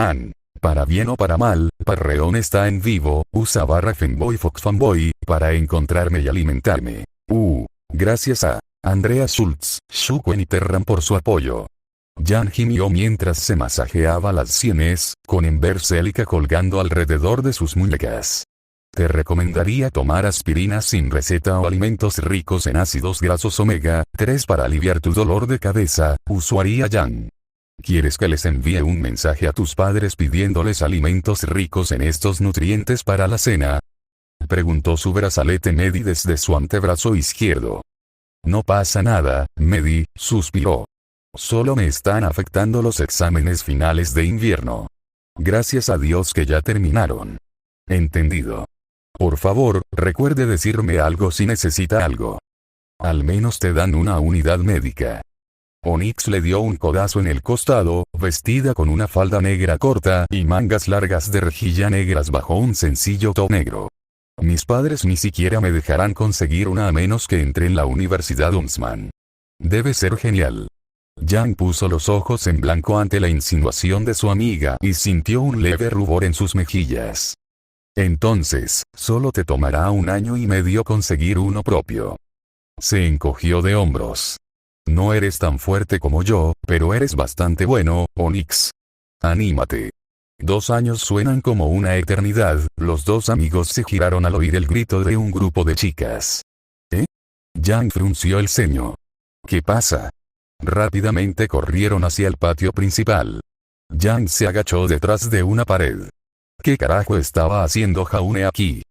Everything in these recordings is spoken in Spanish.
Jan. Para bien o para mal, Parreón está en vivo, usa /fanboy para encontrarme y alimentarme. Gracias a Andrea Schultz, Shukwen y Terran por su apoyo. Jan gimió mientras se masajeaba las sienes, con Ember Celica colgando alrededor de sus muñecas. Te recomendaría tomar aspirina sin receta o alimentos ricos en ácidos grasos omega 3 para aliviar tu dolor de cabeza, usuaría Jan. ¿Quieres que les envíe un mensaje a tus padres pidiéndoles alimentos ricos en estos nutrientes para la cena? Preguntó su brazalete Medi desde su antebrazo izquierdo. No pasa nada, Medi, suspiró. Solo me están afectando los exámenes finales de invierno. Gracias a Dios que ya terminaron. Entendido. Por favor, recuerde decirme algo si necesita algo. Al menos te dan una unidad médica. Onyx le dio un codazo en el costado, vestida con una falda negra corta y mangas largas de rejilla negras bajo un sencillo top negro. Mis padres ni siquiera me dejarán conseguir una a menos que entre en la Universidad Huntsman. Debe ser genial. Jan puso los ojos en blanco ante la insinuación de su amiga y sintió un leve rubor en sus mejillas. Entonces, solo te tomará 1 año y medio conseguir uno propio. Se encogió de hombros. No eres tan fuerte como yo, pero eres bastante bueno, Onyx. Anímate. 2 años suenan como una eternidad. Los dos amigos se giraron al oír el grito de un grupo de chicas. Jan frunció el ceño. ¿Qué pasa? Rápidamente corrieron hacia el patio principal. Jan se agachó detrás de una pared. ¿Qué carajo estaba haciendo Jaune aquí?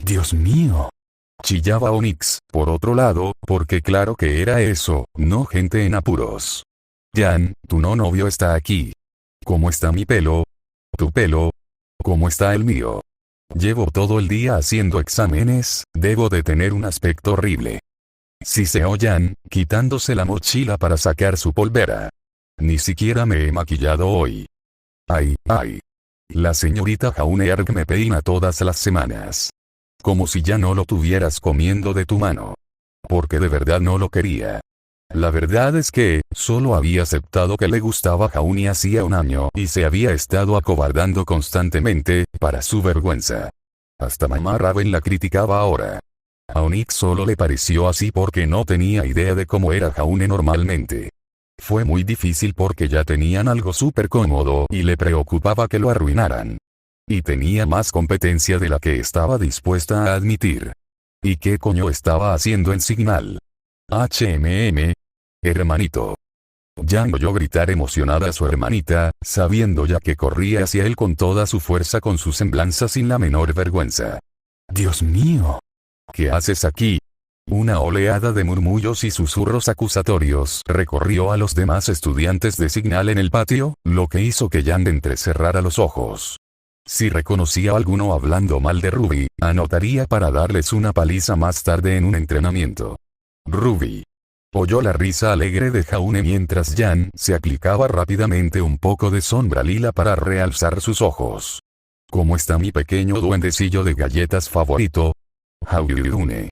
¡Dios mío! Chillaba Onyx, por otro lado, porque claro que era eso, no gente en apuros. Jan, tu no novio está aquí. ¿Cómo está mi pelo? ¿Tu pelo? ¿Cómo está el mío? Llevo todo el día haciendo exámenes, debo de tener un aspecto horrible. Siseó Jan, quitándose la mochila para sacar su polvera. Ni siquiera me he maquillado hoy. Ay. La señorita Jaunearg me peina todas las semanas. Como si ya no lo tuvieras comiendo de tu mano. Porque de verdad no lo quería. La verdad es que, solo había aceptado que le gustaba Jaune hacía 1 año y se había estado acobardando constantemente, para su vergüenza. Hasta mamá Raven la criticaba ahora. A Onyx solo le pareció así porque no tenía idea de cómo era Jaune normalmente. Fue muy difícil porque ya tenían algo súper cómodo y le preocupaba que lo arruinaran. Y tenía más competencia de la que estaba dispuesta a admitir. ¿Y qué coño estaba haciendo en Signal? Hermanito. Jan oyó gritar emocionada a su hermanita, sabiendo ya que corría hacia él con toda su fuerza con su semblanza sin la menor vergüenza. Dios mío. ¿Qué haces aquí? Una oleada de murmullos y susurros acusatorios recorrió a los demás estudiantes de Signal en el patio, lo que hizo que Jan entrecerrara los ojos. Si reconocía a alguno hablando mal de Ruby, anotaría para darles una paliza más tarde en un entrenamiento. Ruby. Oyó la risa alegre de Jaune mientras Jan se aplicaba rápidamente un poco de sombra lila para realzar sus ojos. ¿Cómo está mi pequeño duendecillo de galletas favorito? Jaune.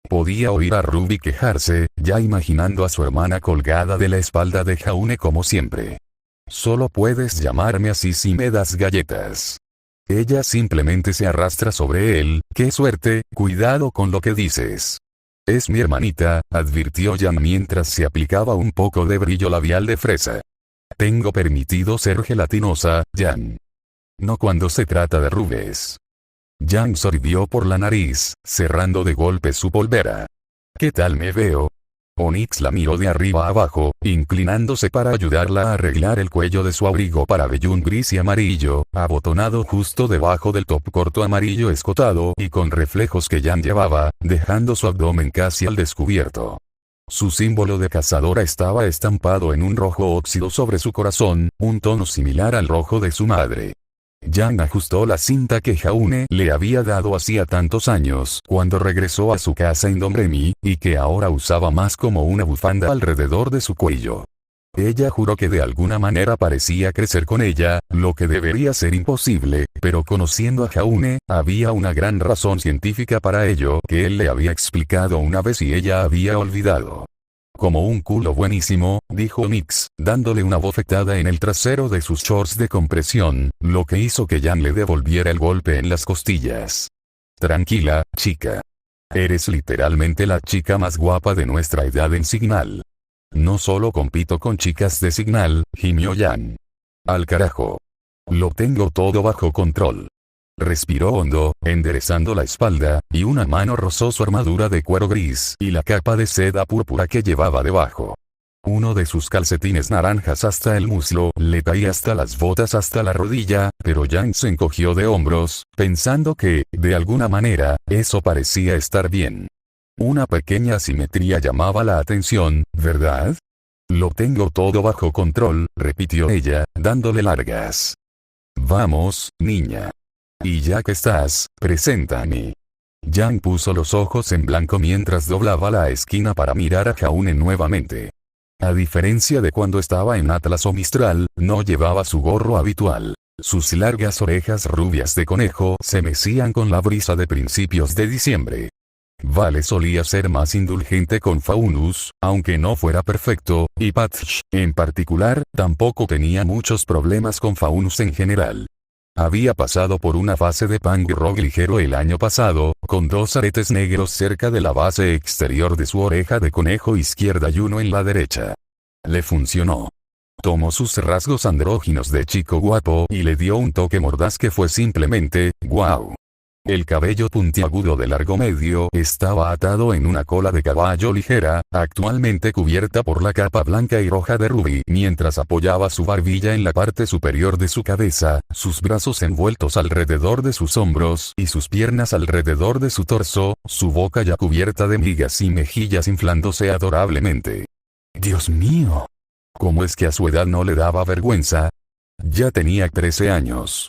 Podía oír a Ruby quejarse, ya imaginando a su hermana colgada de la espalda de Jaune como siempre. Solo puedes llamarme así si me das galletas. Ella simplemente se arrastra sobre él. ¡Qué suerte! Cuidado con lo que dices. Es mi hermanita, advirtió Jan mientras se aplicaba un poco de brillo labial de fresa. Tengo permitido ser gelatinosa, Jan. No cuando se trata de rubes. Jan sorbió por la nariz, cerrando de golpe su polvera. ¿Qué tal me veo? Onyx la miró de arriba a abajo, inclinándose para ayudarla a arreglar el cuello de su abrigo para vellón gris y amarillo, abotonado justo debajo del top corto amarillo escotado y con reflejos que Jan llevaba, dejando su abdomen casi al descubierto. Su símbolo de cazadora estaba estampado en un rojo óxido sobre su corazón, un tono similar al rojo de su madre. Jan ajustó la cinta que Jaune le había dado hacía tantos años cuando regresó a su casa en Domremy, y que ahora usaba más como una bufanda alrededor de su cuello. Ella juró que de alguna manera parecía crecer con ella, lo que debería ser imposible, pero conociendo a Jaune, había una gran razón científica para ello que él le había explicado una vez y ella había olvidado. Como un culo buenísimo, dijo Nix, dándole una bofetada en el trasero de sus shorts de compresión, lo que hizo que Jan le devolviera el golpe en las costillas. Tranquila, chica. Eres literalmente la chica más guapa de nuestra edad en Signal. No solo compito con chicas de Signal, gimió Jan. Al carajo. Lo tengo todo bajo control. Respiró hondo, enderezando la espalda, y una mano rozó su armadura de cuero gris y la capa de seda púrpura que llevaba debajo. Uno de sus calcetines naranjas hasta el muslo le caía hasta las botas hasta la rodilla, pero Jan se encogió de hombros, pensando que, de alguna manera, eso parecía estar bien. Una pequeña asimetría llamaba la atención, ¿verdad? Lo tengo todo bajo control, repitió ella, dándole largas. Vamos, niña. Y ya que estás, preséntame. Jan puso los ojos en blanco mientras doblaba la esquina para mirar a Jaune nuevamente. A diferencia de cuando estaba en Atlas o Mistral, no llevaba su gorro habitual. Sus largas orejas rubias de conejo se mecían con la brisa de principios de diciembre. Vale solía ser más indulgente con Faunus, aunque no fuera perfecto, y Patch, en particular, tampoco tenía muchos problemas con Faunus en general. Había pasado por una fase de punk rock ligero el año pasado, con 2 aretes negros cerca de la base exterior de su oreja de conejo izquierda y uno en la derecha. Le funcionó. Tomó sus rasgos andróginos de chico guapo y le dio un toque mordaz que fue simplemente, ¡guau! El cabello puntiagudo de largo medio estaba atado en una cola de caballo ligera, actualmente cubierta por la capa blanca y roja de Ruby, mientras apoyaba su barbilla en la parte superior de su cabeza, sus brazos envueltos alrededor de sus hombros y sus piernas alrededor de su torso, su boca ya cubierta de migas y mejillas inflándose adorablemente. ¡Dios mío! ¿Cómo es que a su edad no le daba vergüenza? Ya tenía 13 años.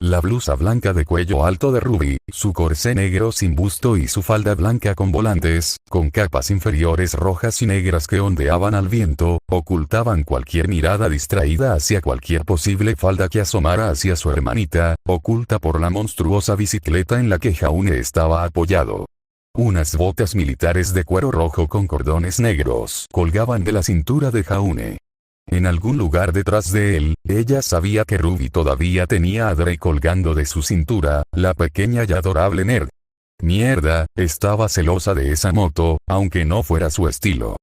La blusa blanca de cuello alto de Ruby, su corsé negro sin busto y su falda blanca con volantes, con capas inferiores rojas y negras que ondeaban al viento, ocultaban cualquier mirada distraída hacia cualquier posible falda que asomara hacia su hermanita, oculta por la monstruosa bicicleta en la que Jaune estaba apoyado. Unas botas militares de cuero rojo con cordones negros colgaban de la cintura de Jaune. En algún lugar detrás de él, ella sabía que Ruby todavía tenía a Drake colgando de su cintura, la pequeña y adorable nerd. Mierda, estaba celosa de esa moto, aunque no fuera su estilo.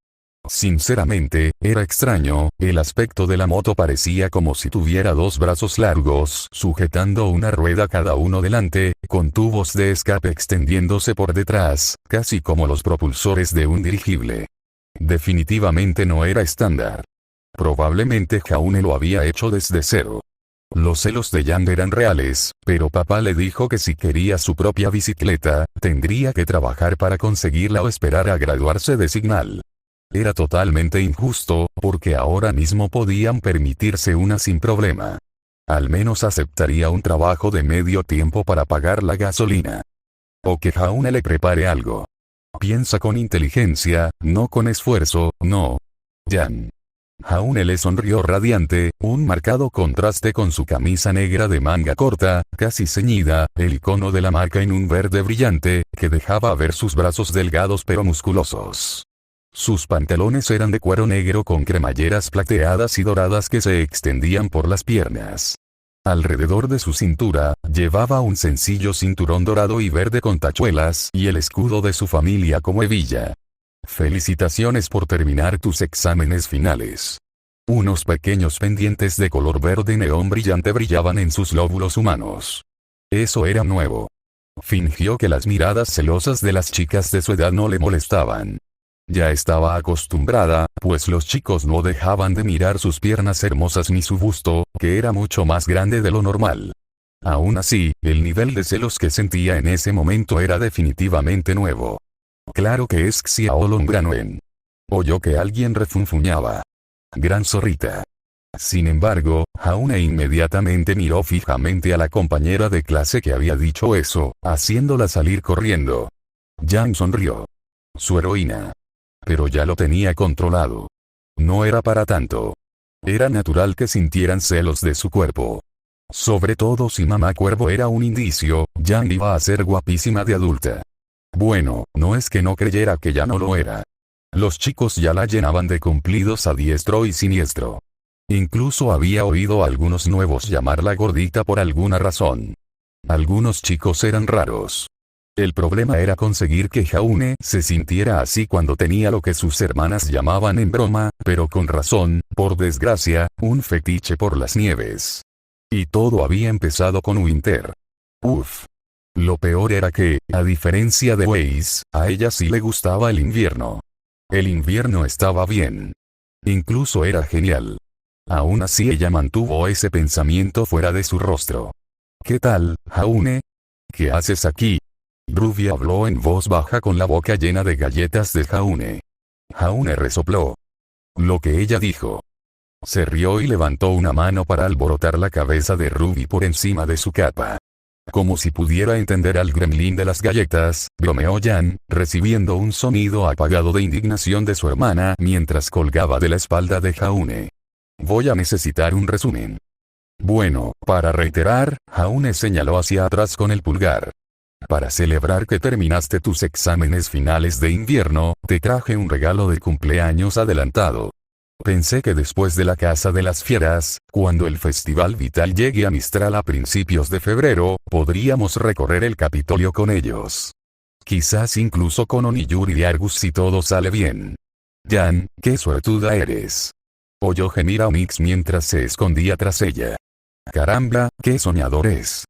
Sinceramente, era extraño, el aspecto de la moto parecía como si tuviera 2 brazos largos, sujetando una rueda cada uno delante, con tubos de escape extendiéndose por detrás, casi como los propulsores de un dirigible. Definitivamente no era estándar. Probablemente Jaune lo había hecho desde cero. Los celos de Jan eran reales, pero papá le dijo que si quería su propia bicicleta, tendría que trabajar para conseguirla o esperar a graduarse de Signal. Era totalmente injusto, porque ahora mismo podían permitirse una sin problema. Al menos aceptaría un trabajo de medio tiempo para pagar la gasolina. O que Jaune le prepare algo. Piensa con inteligencia, no con esfuerzo, no. Jan. Jaune le sonrió radiante, un marcado contraste con su camisa negra de manga corta, casi ceñida, el icono de la marca en un verde brillante, que dejaba ver sus brazos delgados pero musculosos. Sus pantalones eran de cuero negro con cremalleras plateadas y doradas que se extendían por las piernas. Alrededor de su cintura, llevaba un sencillo cinturón dorado y verde con tachuelas y el escudo de su familia como hebilla. Felicitaciones por terminar tus exámenes finales. Unos pequeños pendientes de color verde neón brillante brillaban en sus lóbulos humanos. Eso era nuevo. Fingió que las miradas celosas de las chicas de su edad no le molestaban. Ya estaba acostumbrada, pues los chicos no dejaban de mirar sus piernas hermosas ni su busto, que era mucho más grande de lo normal. Aún así, el nivel de celos que sentía en ese momento era definitivamente nuevo. Claro que es Xiaolonggranuen. Oyó que alguien refunfuñaba. Gran zorrita. Sin embargo, Jaune inmediatamente miró fijamente a la compañera de clase que había dicho eso, haciéndola salir corriendo. Jan sonrió. Su heroína. Pero ya lo tenía controlado. No era para tanto. Era natural que sintieran celos de su cuerpo. Sobre todo si mamá cuervo era un indicio, Jan iba a ser guapísima de adulta. Bueno, no es que no creyera que ya no lo era. Los chicos ya la llenaban de cumplidos a diestro y siniestro. Incluso había oído a algunos nuevos llamarla gordita por alguna razón. Algunos chicos eran raros. El problema era conseguir que Jaune se sintiera así cuando tenía lo que sus hermanas llamaban en broma, pero con razón, por desgracia, un fetiche por las nieves. Y todo había empezado con Winter. Uf. Lo peor era que, a diferencia de Weiss, a ella sí le gustaba el invierno. El invierno estaba bien. Incluso era genial. Aún así ella mantuvo ese pensamiento fuera de su rostro. ¿Qué tal, Jaune? ¿Qué haces aquí? Ruby habló en voz baja con la boca llena de galletas de Jaune. Jaune resopló. Lo que ella dijo. Se rió y levantó una mano para alborotar la cabeza de Ruby por encima de su capa. Como si pudiera entender al gremlin de las galletas, bromeó Jan, recibiendo un sonido apagado de indignación de su hermana mientras colgaba de la espalda de Jaune. Voy a necesitar un resumen. Bueno, para reiterar, Jaune señaló hacia atrás con el pulgar. Para celebrar que terminaste tus exámenes finales de invierno, te traje un regalo de cumpleaños adelantado. Pensé que después de la Casa de las Fieras, cuando el Festival Vital llegue a Mistral a principios de febrero, podríamos recorrer el Capitolio con ellos. Quizás incluso con Oniyuri y Argus si todo sale bien. Jan, qué suertuda eres. Oyó gemir a Onyx mientras se escondía tras ella. Caramba, qué soñador es.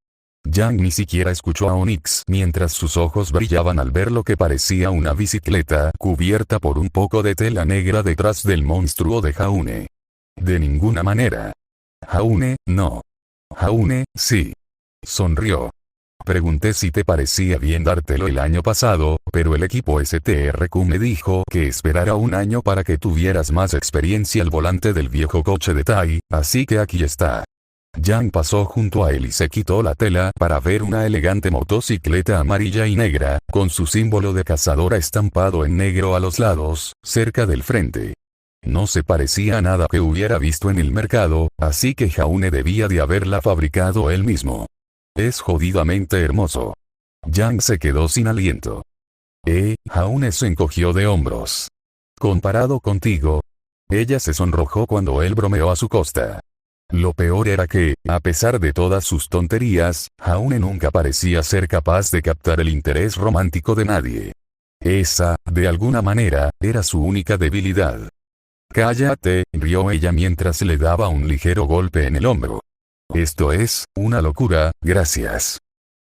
Jan ni siquiera escuchó a Onyx mientras sus ojos brillaban al ver lo que parecía una bicicleta cubierta por un poco de tela negra detrás del monstruo de Jaune. De ninguna manera. Jaune, no. Jaune, sí. Sonrió. Pregunté si te parecía bien dártelo el año pasado, pero el equipo STRQ me dijo que esperara un año para que tuvieras más experiencia al volante del viejo coche de Tai, así que aquí está. Jan pasó junto a él y se quitó la tela para ver una elegante motocicleta amarilla y negra, con su símbolo de cazadora estampado en negro a los lados, cerca del frente. No se parecía a nada que hubiera visto en el mercado, así que Jaune debía de haberla fabricado él mismo. Es jodidamente hermoso. Jan se quedó sin aliento. Jaune se encogió de hombros. Comparado contigo. Ella se sonrojó cuando él bromeó a su costa. Lo peor era que, a pesar de todas sus tonterías, Jaune nunca parecía ser capaz de captar el interés romántico de nadie. Esa, de alguna manera, era su única debilidad. Cállate, rió ella mientras le daba un ligero golpe en el hombro. Esto es, una locura, gracias.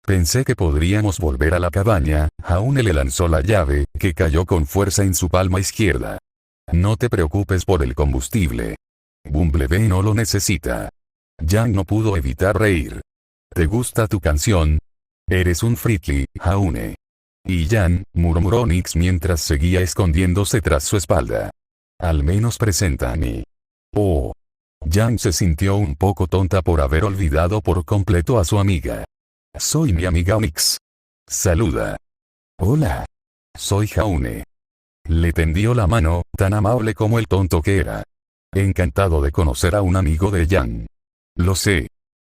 Pensé que podríamos volver a la cabaña. Jaune le lanzó la llave, que cayó con fuerza en su palma izquierda. No te preocupes por el combustible. Bumblebee no lo necesita. Jan no pudo evitar reír. ¿Te gusta tu canción? Eres un friki, Jaune. Y Jan, murmuró Onyx mientras seguía escondiéndose tras su espalda. Al menos preséntame. Oh. Jan se sintió un poco tonta por haber olvidado por completo a su amiga. Soy mi amiga Onyx. Saluda. Hola. Soy Jaune. Le tendió la mano, tan amable como el tonto que era. Encantado de conocer a un amigo de Jan. Lo sé.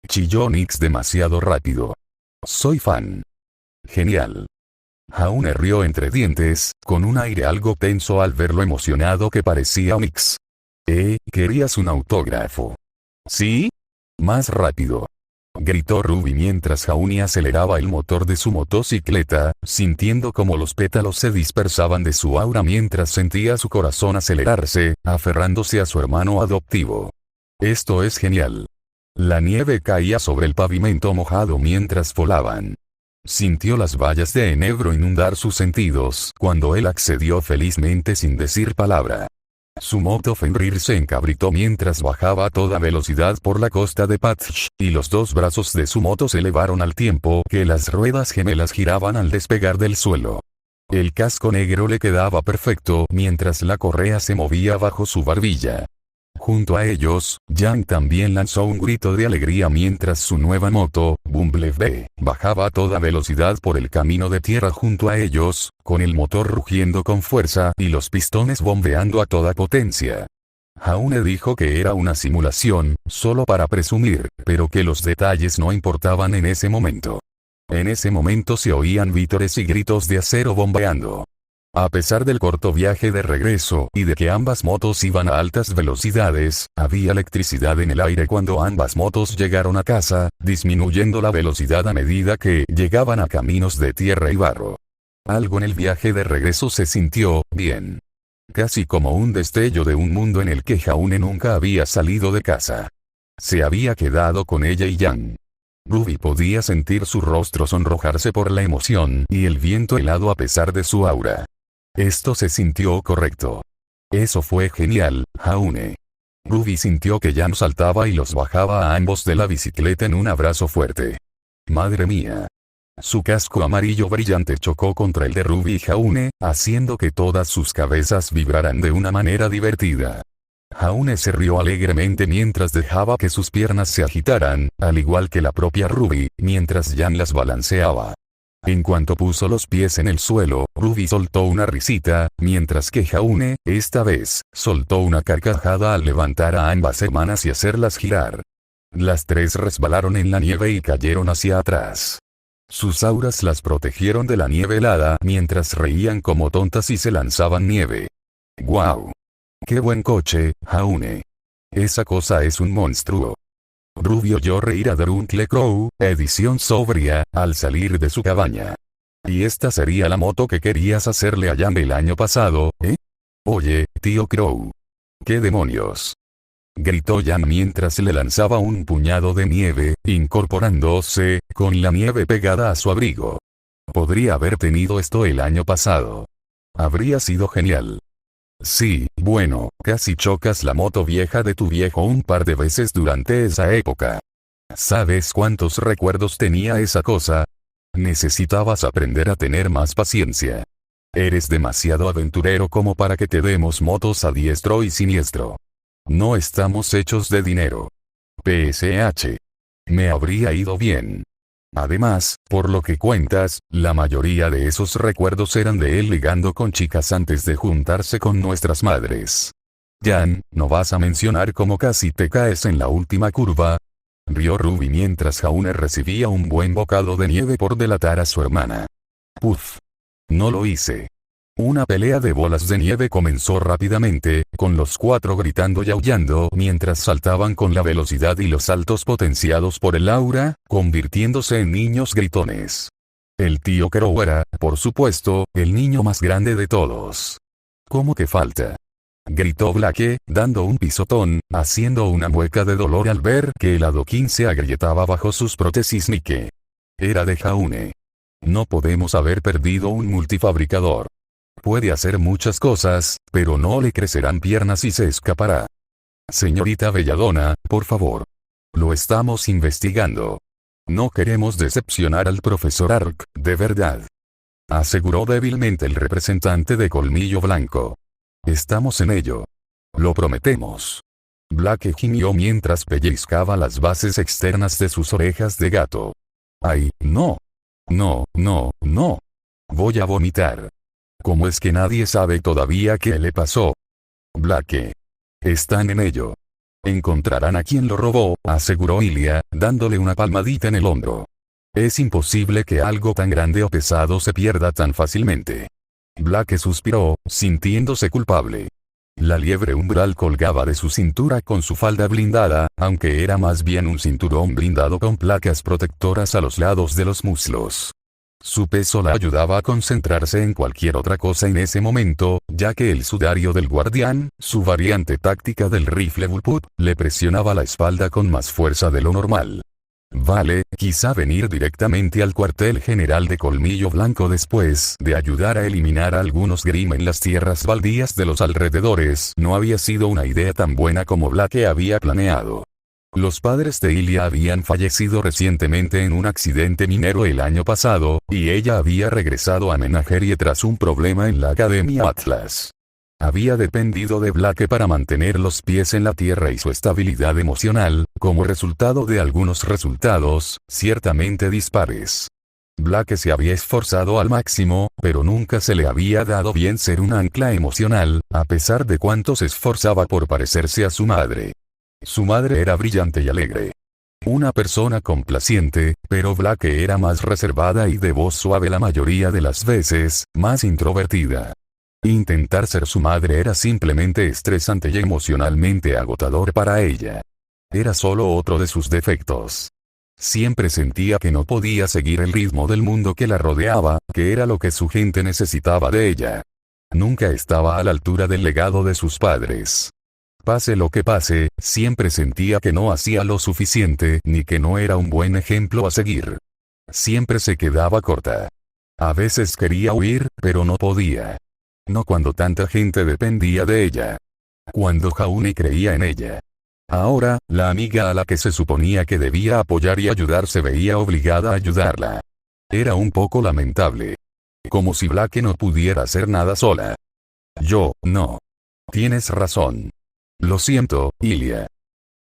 Chilló Onyx demasiado rápido. Soy fan. Genial. Jaune rió entre dientes, con un aire algo tenso al ver lo emocionado que parecía Onyx. ¿Querías un autógrafo? ¿Sí? Más rápido. Gritó Ruby mientras Jaune aceleraba el motor de su motocicleta, sintiendo como los pétalos se dispersaban de su aura mientras sentía su corazón acelerarse, aferrándose a su hermano adoptivo. Esto es genial. La nieve caía sobre el pavimento mojado mientras volaban. Sintió las vallas de enebro inundar sus sentidos cuando él accedió felizmente sin decir palabra. Su moto Fenrir se encabritó mientras bajaba a toda velocidad por la costa de Patch, y los dos brazos de su moto se elevaron al tiempo que las ruedas gemelas giraban al despegar del suelo. El casco negro le quedaba perfecto mientras la correa se movía bajo su barbilla. Junto a ellos, Jan también lanzó un grito de alegría mientras su nueva moto, Bumblebee, bajaba a toda velocidad por el camino de tierra junto a ellos, con el motor rugiendo con fuerza y los pistones bombeando a toda potencia. Jaune dijo que era una simulación, solo para presumir, pero que los detalles no importaban en ese momento. En ese momento se oían vítores y gritos de acero bombeando. A pesar del corto viaje de regreso y de que ambas motos iban a altas velocidades, había electricidad en el aire cuando ambas motos llegaron a casa, disminuyendo la velocidad a medida que llegaban a caminos de tierra y barro. Algo en el viaje de regreso se sintió bien. Casi como un destello de un mundo en el que Jaune nunca había salido de casa. Se había quedado con ella y Jan. Ruby podía sentir su rostro sonrojarse por la emoción y el viento helado a pesar de su aura. Esto se sintió correcto. Eso fue genial, Jaune. Ruby sintió que Jan saltaba y los bajaba a ambos de la bicicleta en un abrazo fuerte. Madre mía. Su casco amarillo brillante chocó contra el de Ruby y Jaune, haciendo que todas sus cabezas vibraran de una manera divertida. Jaune se rió alegremente mientras dejaba que sus piernas se agitaran, al igual que la propia Ruby, mientras Jan las balanceaba. En cuanto puso los pies en el suelo, Ruby soltó una risita, mientras que Jaune, esta vez, soltó una carcajada al levantar a ambas hermanas y hacerlas girar. Las tres resbalaron en la nieve y cayeron hacia atrás. Sus auras las protegieron de la nieve helada mientras reían como tontas y se lanzaban nieve. ¡Guau! ¡Qué buen coche, Jaune! Esa cosa es un monstruo. Ruby oyó reír a Drunkle Crow, edición sobria, al salir de su cabaña. ¿Y esta sería la moto que querías hacerle a Jan el año pasado, eh? Oye, tío Crow. ¿Qué demonios? Gritó Jan mientras le lanzaba un puñado de nieve, incorporándose, con la nieve pegada a su abrigo. Podría haber tenido esto el año pasado. Habría sido genial. Sí, bueno, casi chocas la moto vieja de tu viejo un par de veces durante esa época. ¿Sabes cuántos recuerdos tenía esa cosa? Necesitabas aprender a tener más paciencia. Eres demasiado aventurero como para que te demos motos a diestro y siniestro. No estamos hechos de dinero. PSH. Me habría ido bien. Además, por lo que cuentas, la mayoría de esos recuerdos eran de él ligando con chicas antes de juntarse con nuestras madres. Jan, ¿no vas a mencionar cómo casi te caes en la última curva? Rió Ruby mientras Jaune recibía un buen bocado de nieve por delatar a su hermana. Puf. No lo hice. Una pelea de bolas de nieve comenzó rápidamente, con los cuatro gritando y aullando mientras saltaban con la velocidad y los saltos potenciados por el aura, convirtiéndose en niños gritones. El tío Crow era, por supuesto, el niño más grande de todos. ¿Cómo que falta? Gritó Blake, dando un pisotón, haciendo una mueca de dolor al ver que el adoquín se agrietaba bajo sus prótesis Nike. Era de Jaune. No podemos haber perdido un multifabricador. Puede hacer muchas cosas, pero no le crecerán piernas y se escapará. Señorita Belladonna, por favor. Lo estamos investigando. No queremos decepcionar al profesor Ark, de verdad. Aseguró débilmente el representante de Colmillo Blanco. Estamos en ello. Lo prometemos. Blake gimió mientras pellizcaba las bases externas de sus orejas de gato. ¡Ay, no! No, no, no. Voy a vomitar. ¿Cómo es que nadie sabe todavía qué le pasó? Blake. Están en ello. Encontrarán a quien lo robó, aseguró Ilia, dándole una palmadita en el hombro. Es imposible que algo tan grande o pesado se pierda tan fácilmente. Blake suspiró, sintiéndose culpable. La liebre umbral colgaba de su cintura con su falda blindada, aunque era más bien un cinturón blindado con placas protectoras a los lados de los muslos. Su peso la ayudaba a concentrarse en cualquier otra cosa en ese momento, ya que el sudario del guardián, su variante táctica del rifle bullpup, le presionaba la espalda con más fuerza de lo normal. Vale, quizá venir directamente al cuartel general de Colmillo Blanco después de ayudar a eliminar a algunos Grimm en las tierras baldías de los alrededores no había sido una idea tan buena como Blake había planeado. Los padres de Ilia habían fallecido recientemente en un accidente minero el año pasado, y ella había regresado a Menagerie tras un problema en la Academia Atlas. Había dependido de Blake para mantener los pies en la tierra y su estabilidad emocional, como resultado de algunos resultados, ciertamente dispares. Blake se había esforzado al máximo, pero nunca se le había dado bien ser un ancla emocional, a pesar de cuánto se esforzaba por parecerse a su madre. Su madre era brillante y alegre. Una persona complaciente, pero Blake era más reservada y de voz suave la mayoría de las veces, más introvertida. Intentar ser su madre era simplemente estresante y emocionalmente agotador para ella. Era solo otro de sus defectos. Siempre sentía que no podía seguir el ritmo del mundo que la rodeaba, que era lo que su gente necesitaba de ella. Nunca estaba a la altura del legado de sus padres. Pase lo que pase, siempre sentía que no hacía lo suficiente ni que no era un buen ejemplo a seguir. Siempre se quedaba corta. A veces quería huir, pero no podía. No cuando tanta gente dependía de ella. Cuando Jaune creía en ella. Ahora, la amiga a la que se suponía que debía apoyar y ayudar se veía obligada a ayudarla. Era un poco lamentable. Como si Blake no pudiera hacer nada sola. No. Tienes razón. Lo siento, Ilia.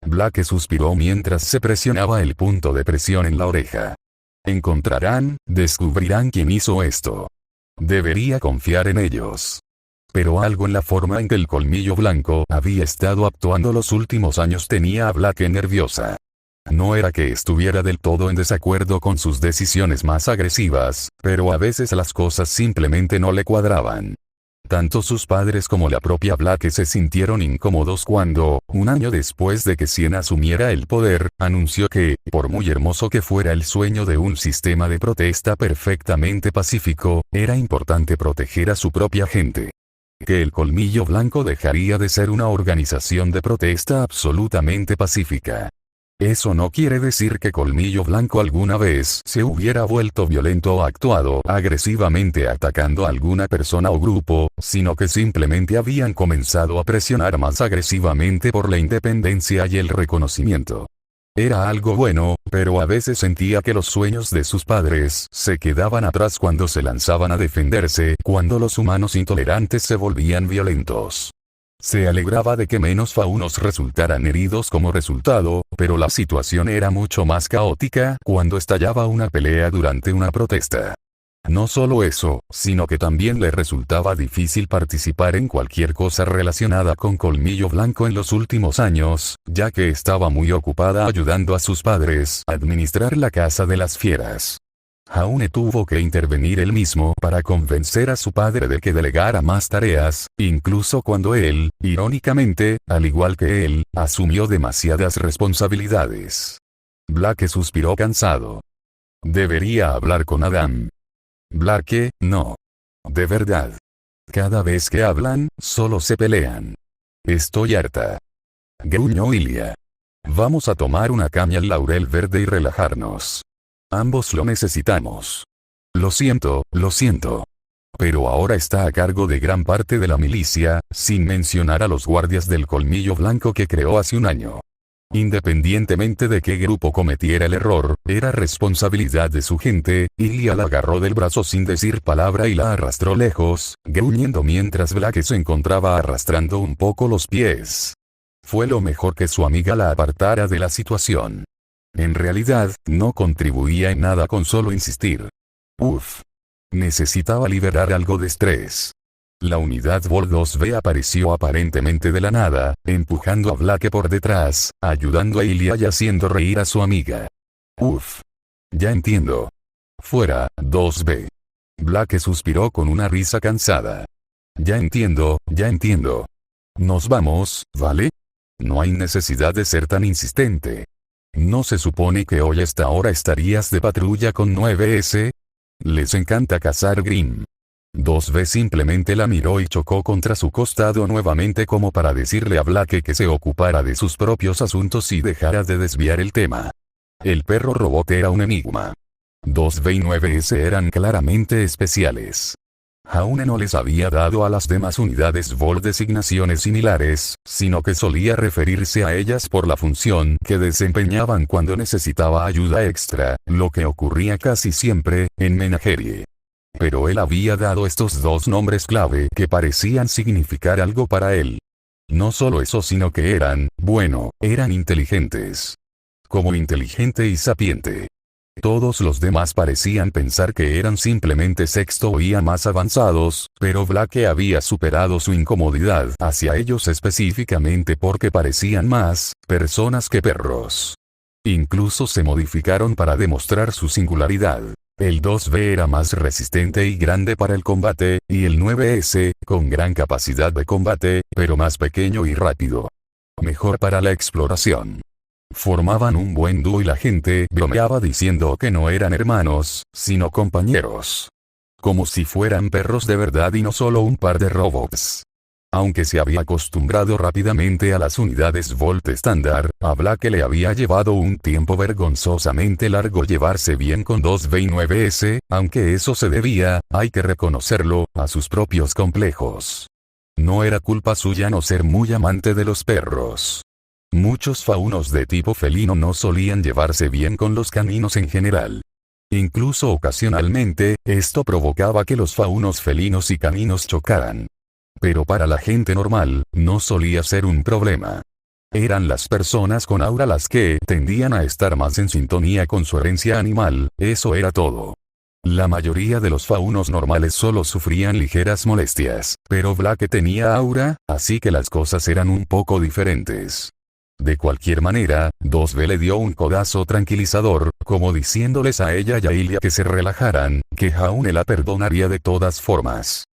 Blake suspiró mientras se presionaba el punto de presión en la oreja. Descubrirán quién hizo esto. Debería confiar en ellos. Pero algo en la forma en que el colmillo blanco había estado actuando los últimos años tenía a Blake nerviosa. No era que estuviera del todo en desacuerdo con sus decisiones más agresivas, pero a veces las cosas simplemente no le cuadraban. Tanto sus padres como la propia Blake se sintieron incómodos cuando, un año después de que Siena asumiera el poder, anunció que, por muy hermoso que fuera el sueño de un sistema de protesta perfectamente pacífico, era importante proteger a su propia gente. Que el colmillo blanco dejaría de ser una organización de protesta absolutamente pacífica. Eso no quiere decir que Colmillo Blanco alguna vez se hubiera vuelto violento o actuado agresivamente atacando a alguna persona o grupo, sino que simplemente habían comenzado a presionar más agresivamente por la independencia y el reconocimiento. Era algo bueno, pero a veces sentía que los sueños de sus padres se quedaban atrás cuando se lanzaban a defenderse, cuando los humanos intolerantes se volvían violentos. Se alegraba de que menos faunos resultaran heridos como resultado, pero la situación era mucho más caótica cuando estallaba una pelea durante una protesta. No solo eso, sino que también le resultaba difícil participar en cualquier cosa relacionada con Colmillo Blanco en los últimos años, ya que estaba muy ocupada ayudando a sus padres a administrar la Casa de las Fieras. Jaune tuvo que intervenir él mismo para convencer a su padre de que delegara más tareas, incluso cuando él, irónicamente, al igual que él, asumió demasiadas responsabilidades. Blake suspiró cansado. Debería hablar con Adam. Blake, no. De verdad. Cada vez que hablan, solo se pelean. Estoy harta. Gruñó Ilia. Vamos a tomar una caña al laurel verde y relajarnos. Ambos lo necesitamos. Lo siento. Pero ahora está a cargo de gran parte de la milicia, sin mencionar a los guardias del Colmillo Blanco que creó hace un año. Independientemente de qué grupo cometiera el error, era responsabilidad de su gente. Ilia la agarró del brazo sin decir palabra y la arrastró lejos, gruñendo mientras Blake se encontraba arrastrando un poco los pies. Fue lo mejor que su amiga la apartara de la situación. En realidad, no contribuía en nada con solo insistir. Necesitaba liberar algo de estrés. La unidad Vol 2B apareció aparentemente de la nada, empujando a Blake por detrás, ayudando a Ilia y haciendo reír a su amiga. Ya entiendo. Fuera, 2B. Blake suspiró con una risa cansada. Ya entiendo. Nos vamos, ¿vale? No hay necesidad de ser tan insistente. ¿No se supone que hoy a esta hora estarías de patrulla con 9S? Les encanta cazar Grimm. 2B simplemente la miró y chocó contra su costado nuevamente como para decirle a Blake que se ocupara de sus propios asuntos y dejara de desviar el tema. El perro robot era un enigma. 2B y 9S eran claramente especiales. Jaune no les había dado a las demás unidades Vol designaciones similares, sino que solía referirse a ellas por la función que desempeñaban cuando necesitaba ayuda extra, lo que ocurría casi siempre, en Menagerie. Pero él había dado estos dos nombres clave que parecían significar algo para él. No solo eso, sino que eran inteligentes. Como inteligente y sapiente. Todos los demás parecían pensar que eran simplemente sexto o IA más avanzados, pero Blake había superado su incomodidad hacia ellos específicamente porque parecían más personas que perros. Incluso se modificaron para demostrar su singularidad. El 2B era más resistente y grande para el combate, y el 9S, con gran capacidad de combate, pero más pequeño y rápido. Mejor para la exploración. Formaban un buen dúo y la gente bromeaba diciendo que no eran hermanos, sino compañeros. Como si fueran perros de verdad y no solo un par de robots. Aunque se había acostumbrado rápidamente a las unidades Volt estándar, a Black le había llevado un tiempo vergonzosamente largo llevarse bien con 2B y 9S, aunque eso se debía, hay que reconocerlo, a sus propios complejos. No era culpa suya no ser muy amante de los perros. Muchos faunos de tipo felino no solían llevarse bien con los caninos en general. Incluso ocasionalmente, esto provocaba que los faunos felinos y caninos chocaran. Pero para la gente normal, no solía ser un problema. Eran las personas con aura las que tendían a estar más en sintonía con su herencia animal, eso era todo. La mayoría de los faunos normales solo sufrían ligeras molestias, pero Black tenía aura, así que las cosas eran un poco diferentes. De cualquier manera, 2B le dio un codazo tranquilizador, como diciéndoles a ella y a Ilya que se relajaran, que Jaune la perdonaría de todas formas.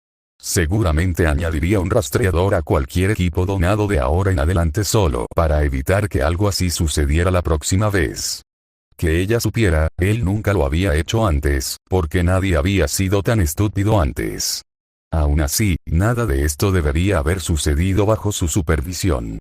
Seguramente añadiría un rastreador a cualquier equipo donado de ahora en adelante solo para evitar que algo así sucediera la próxima vez. Que ella supiera, él nunca lo había hecho antes, porque nadie había sido tan estúpido antes. Aún así, nada de esto debería haber sucedido bajo su supervisión.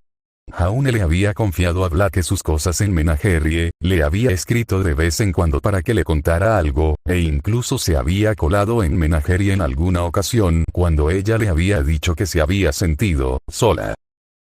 Jaune le había confiado a Black sus cosas en Menagerie, le había escrito de vez en cuando para que le contara algo, e incluso se había colado en Menagerie en alguna ocasión cuando ella le había dicho que se había sentido sola.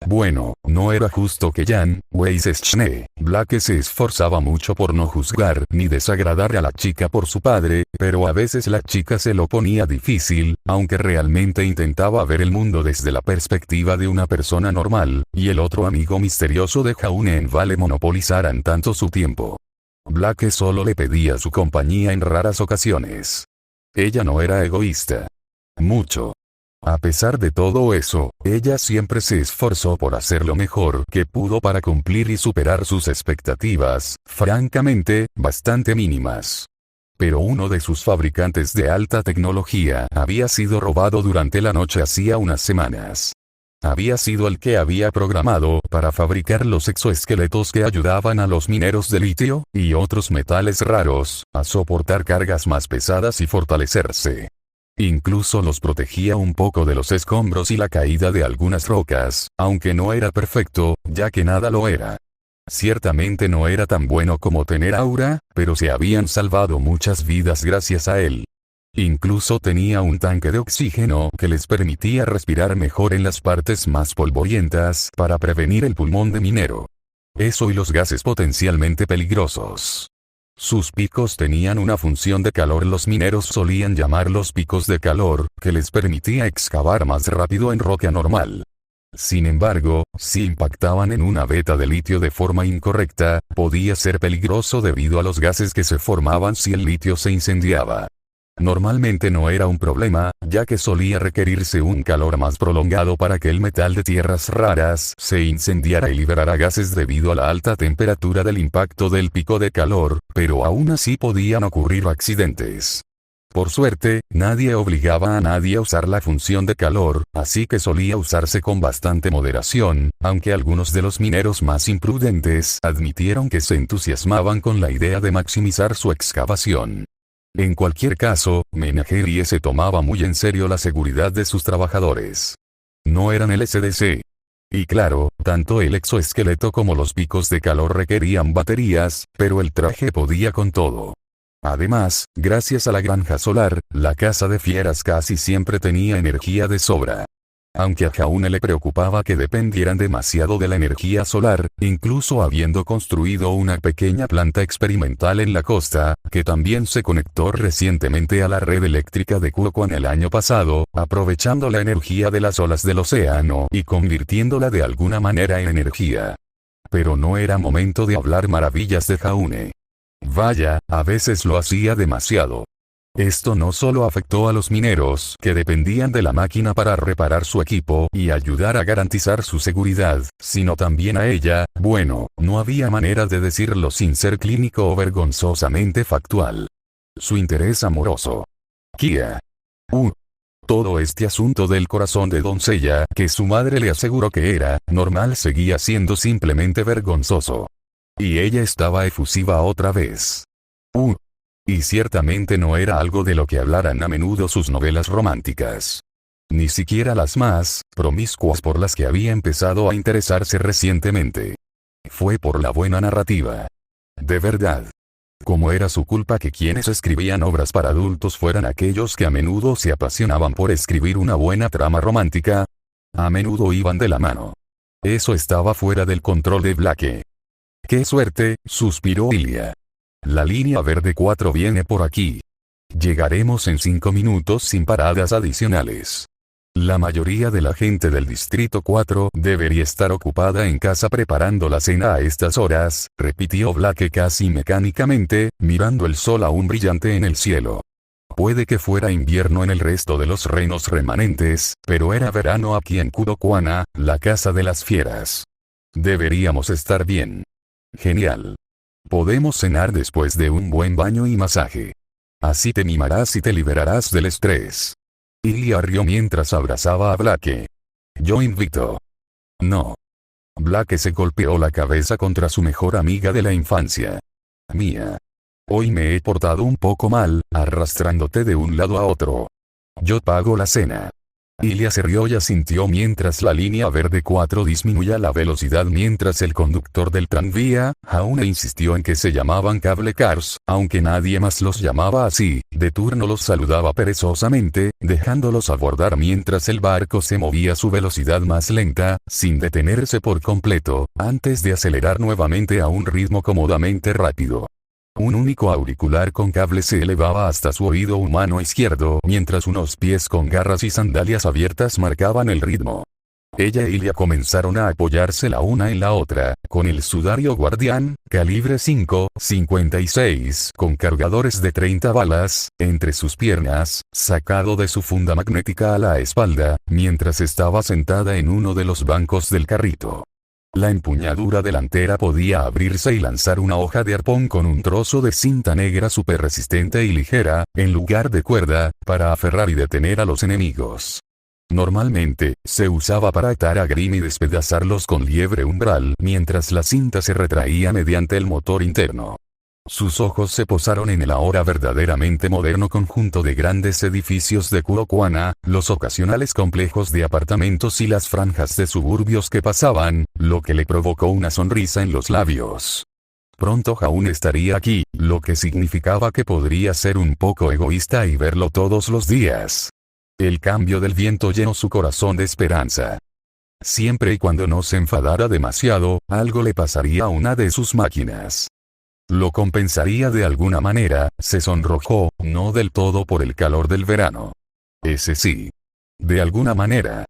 Bueno, no era justo que Jan Weisschne Black se esforzaba mucho por no juzgar ni desagradar a la chica por su padre, pero a veces la chica se lo ponía difícil, aunque realmente intentaba ver el mundo desde la perspectiva de una persona normal, y el otro amigo misterioso de Jaune en Vale monopolizaran tanto su tiempo. Black solo le pedía su compañía en raras ocasiones. Ella no era egoísta. Mucho. A pesar de todo eso, ella siempre se esforzó por hacer lo mejor que pudo para cumplir y superar sus expectativas, francamente, bastante mínimas. Pero uno de sus fabricantes de alta tecnología había sido robado durante la noche hacía unas semanas. Había sido el que había programado para fabricar los exoesqueletos que ayudaban a los mineros de litio, y otros metales raros, a soportar cargas más pesadas y fortalecerse. Incluso los protegía un poco de los escombros y la caída de algunas rocas, aunque no era perfecto, ya que nada lo era. Ciertamente no era tan bueno como tener aura, pero se habían salvado muchas vidas gracias a él. Incluso tenía un tanque de oxígeno que les permitía respirar mejor en las partes más polvorientas para prevenir el pulmón de minero. Eso y los gases potencialmente peligrosos. Sus picos tenían una función de calor, los mineros solían llamarlos picos de calor, que les permitía excavar más rápido en roca normal. Sin embargo, si impactaban en una veta de litio de forma incorrecta, podía ser peligroso debido a los gases que se formaban si el litio se incendiaba. Normalmente no era un problema, ya que solía requerirse un calor más prolongado para que el metal de tierras raras se incendiara y liberara gases debido a la alta temperatura del impacto del pico de calor, pero aún así podían ocurrir accidentes. Por suerte, nadie obligaba a nadie a usar la función de calor, así que solía usarse con bastante moderación, aunque algunos de los mineros más imprudentes admitieron que se entusiasmaban con la idea de maximizar su excavación. En cualquier caso, Menagerie se tomaba muy en serio la seguridad de sus trabajadores. No eran el SDC. Y claro, tanto el exoesqueleto como los picos de calor requerían baterías, pero el traje podía con todo. Además, gracias a la granja solar, la casa de fieras casi siempre tenía energía de sobra. Aunque a Jaune le preocupaba que dependieran demasiado de la energía solar, incluso habiendo construido una pequeña planta experimental en la costa, que también se conectó recientemente a la red eléctrica de Kuokuan el año pasado, aprovechando la energía de las olas del océano y convirtiéndola de alguna manera en energía. Pero no era momento de hablar maravillas de Jaune. Vaya, a veces lo hacía demasiado. Esto no solo afectó a los mineros que dependían de la máquina para reparar su equipo y ayudar a garantizar su seguridad, sino también a ella, bueno, no había manera de decirlo sin ser clínico o vergonzosamente factual. su interés amoroso. Kia. Todo este asunto del corazón de doncella, que su madre le aseguró que era normal, seguía siendo simplemente vergonzoso. Y ella estaba efusiva otra vez. Y ciertamente no era algo de lo que hablaran a menudo sus novelas románticas. Ni siquiera las más promiscuas por las que había empezado a interesarse recientemente. Fue por la buena narrativa. De verdad. Como era su culpa que quienes escribían obras para adultos fueran aquellos que a menudo se apasionaban por escribir una buena trama romántica. A menudo iban de la mano. Eso estaba fuera del control de Blake. ¡Qué suerte!, suspiró Ilia. La línea verde 4 viene por aquí. Llegaremos en 5 minutos sin paradas adicionales. La mayoría de la gente del Distrito 4 debería estar ocupada en casa preparando la cena a estas horas, repitió Blake casi mecánicamente, mirando el sol aún brillante en el cielo. Puede que fuera invierno en el resto de los reinos remanentes, pero era verano aquí en Kudokuana, la casa de las fieras. Deberíamos estar bien. Genial. Podemos cenar después de un buen baño y masaje. Así te mimarás y te liberarás del estrés. Ilia rió mientras abrazaba a Blake. Yo invito. No. Blake se golpeó la cabeza contra su mejor amiga de la infancia. Mía. Hoy me he portado un poco mal, arrastrándote de un lado a otro. Yo pago la cena. Ilia se rió y asintió mientras la línea verde 4 disminuía la velocidad mientras el conductor del tranvía, Jaune, insistió en que se llamaban cable cars, aunque nadie más los llamaba así, de turno los saludaba perezosamente, dejándolos abordar mientras el barco se movía a su velocidad más lenta, sin detenerse por completo, antes de acelerar nuevamente a un ritmo cómodamente rápido. Un único auricular con cable se elevaba hasta su oído humano izquierdo mientras unos pies con garras y sandalias abiertas marcaban el ritmo. Ella y Ilia comenzaron a apoyarse la una en la otra, con el sudario guardián, calibre 5.56 con cargadores de 30 balas, entre sus piernas, sacado de su funda magnética a la espalda, mientras estaba sentada en uno de los bancos del carrito. La empuñadura delantera podía abrirse y lanzar una hoja de arpón con un trozo de cinta negra súper resistente y ligera, en lugar de cuerda, para aferrar y detener a los enemigos. Normalmente, se usaba para atar a Grimm y despedazarlos con liebre umbral mientras la cinta se retraía mediante el motor interno. Sus ojos se posaron en el ahora verdaderamente moderno conjunto de grandes edificios de Kudokuana, los ocasionales complejos de apartamentos y las franjas de suburbios que pasaban, lo que le provocó una sonrisa en los labios. Pronto Jaune estaría aquí, lo que significaba que podría ser un poco egoísta y verlo todos los días. El cambio del viento llenó su corazón de esperanza. Siempre y cuando no se enfadara demasiado, algo le pasaría a una de sus máquinas. Lo compensaría de alguna manera, se sonrojó, no del todo por el calor del verano. Ese sí. De alguna manera.